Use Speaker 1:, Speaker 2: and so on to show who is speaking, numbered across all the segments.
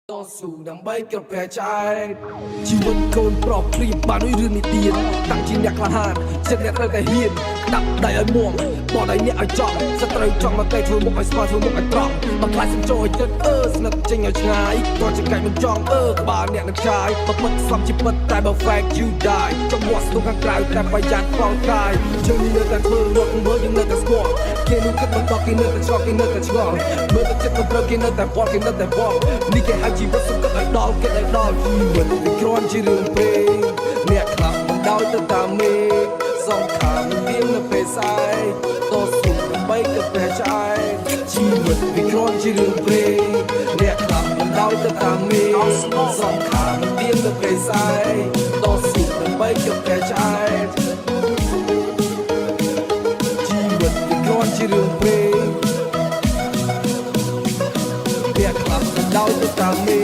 Speaker 1: តស៊ូដើម្បីគ្រប់ព្រះចែកជីវិតកូនប្រុសព្រៀបបានដូចរឿងនិទានតាំងជាអ្នកក្លាហានចិត្តអ្នកត្រូវតែហ៊ានដាក់ដៃឲ្យមាំបោះដៃអ្នកឲ្យចង់សត្រូវចង់មកតែធ្វើមុខឲ្យស្មើធ្វើមុខឲ្យត្រង់មកខ្លាចសំចោយចិត្តស្និទ្ធចេញឲ្យឆ្ងាយតោះចង្កេះមិនចង់ក្បាលអ្នកនឹងឆាយបពិតស្លាប់ជាពិតតែបើ fact you die ចំពោះស្ទុះខាងក្រៅតែប្រយ័ត្នផងកាយជើងនៅតែធ្វើរត់មើលយើងនៅតែស្គាល់គេនោះគិតមិនដល់គេនៅតែឆ្លងគេនៅតែឆ្ងល់មើលតែចិត្តមិនត្រូវគេនៅតែបត់គេនៅតែបត់នេះគេហៅជីវិតសុខឲ្យដល់គេឲ្យដល់ជីវិតវាគ្រាន់ជារឿងពេកអ្នកខ្លះមិនដោយទៅតាមមេសងខាងមាននៅពេលស្អែកតស៊ូដើម្បីទៅព្រះចែកជីវិតវាគ្រាន់ជារឿងពេកអ្នកខ្លះមិនដោយទៅតាមមេសងខាងមាននៅពេលស្អែកតស៊ូដើម្បីទៅព្រះចែកជីវិតវាគ្រាន់ជារឿងពេកអ្នកខ្លះមិនដោយទៅតាមមេ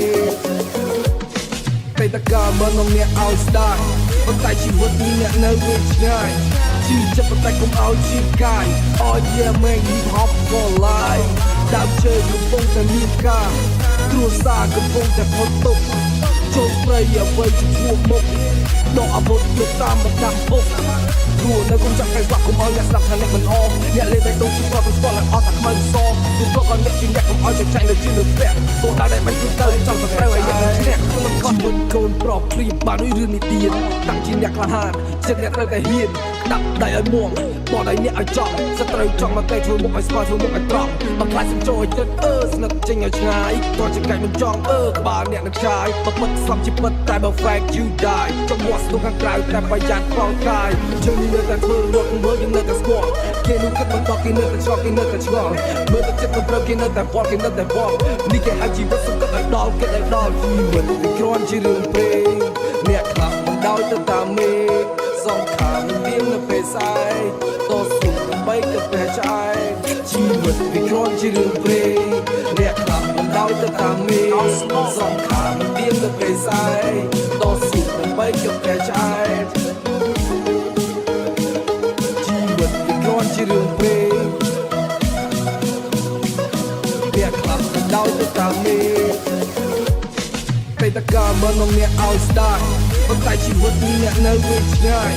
Speaker 1: តែតកាមិននំអ្នកឲ្យស្ដាយប៉ុន្តែជីវិតនេះអ្នកនៅវាឆ្ងាយជីចិត្តប៉ុន្តែកុំឲ្យជីកាយអោយយ៉ាមែង hip hop for life ដើមជើងកំពុងតែមានការគ្រួសារកំពុងតែផុតទុកចូលព្រៃអ្វីជាឈ្មោះមុខដកអាវុធទៅតាមបណ្ដាពុកព្រោះនៅកុំចាំកែវាក់កុំឲ្យអ្នកស្ដាប់ថាអ្នកមិនអមអ្នកលេងតែដូចជាគាត់ស្គាល់ឲ្យអត់តែខ្មៅសទូក៏គាត់អ្នកជាអ្នកកុំឲ្យចែកចាយនៅជាលើពាក់ទោះដល់តែមិនទៅចង់ទៅត្រូវឲ្យអ្នកឈ្នះមិនក៏មិនកូនប្រុសព្រៀបបានដូចរឿងនិទានតាំងជាអ្នកក្លាហានចិត្តអ្នកត្រូវតែហ៊ានដាក់ដៃឲ្យមាំបោះដៃអ្នកឲ្យចង់សត្រូវចង់មកតែធ្វើមុខឲ្យស្មើធ្វើមុខឲ្យត្រង់មកខ្លាចសំចោយចិត្តស្និទ្ធចេញឲ្យឆ្ងាយតោះចង្កេះមិនចង់ក្បាលអ្នកនឹងឆាយបពិតស្លាប់ជាពិតតែបើ fact you die ចំពោះស្ទុះខាងក្រៅតែប្រយ័ត្នផងកាយជើងនៅតែធ្វើរត់មើលយើងនៅតែស្គាល់គេនោះគិតមិនដល់គេនៅតែឆ្លងគេនៅតែឆ្ងល់មើលតែចិត្តមិនត្រូវគេនៅតែបត់គេនៅតែបត់នេះគេហៅជីវិតសុខឲ្យដល់គេឲ្យដល់ជីវិតវាគ្រាន់ជារឿងពេកអ្នកខ្លះមិនដោយទៅតាមមេសងខាងមាននៅពេលស្អែកតស៊ូដើម្បីទៅព្រះចែកជីវិតវាគ្រាន់ជារឿងពេកអ្នកខ្លះមិនដោយទៅតាមមេសងខាងមាននៅពេលស្អែកតស៊ូដើម្បីទៅព្រះចែកជារឿងពេកអ្នកខ្លះមិនដោយទៅតាមមេតែតកាមិននំអ្នកឲ្យស្ដាយប៉ុន្តែជីវិតនេះអ្នកនៅវាឆ្ងាយ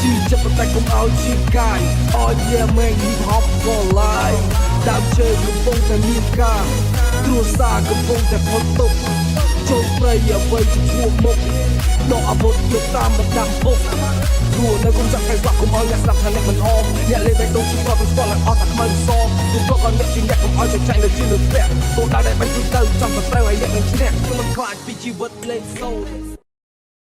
Speaker 1: ជីចិត្តប៉ុន្តែកុំឲ្យជីកាយអោយយ៉ាមែង hip hop for life ដើមជើងកំពុងតែមានការគ្រួសារកំពុងតែផុតទុកចូលព្រៃអ្វីជាឈ្មោះមុខដកអាវុធទៅតាមបណ្ដាពុកព្រោះនៅកុំចាំកែវាក់កុំឲ្យអ្នកស្ដាប់ថាអ្នកមិនអមអ្នកលេងតែដូចជាគាត់ស្គាល់ឲ្យអត់តែខ្មៅសទូក៏គាត់អ្នកជាអ្នកកុំឲ្យចែកចាយនៅជាលើពាក់ទោះដល់តែមិនទៅចង់ទៅត្រូវឲ្យអ្នកនឹងឈ្នះមិនខ្លាចពីជីវិតលេងសូ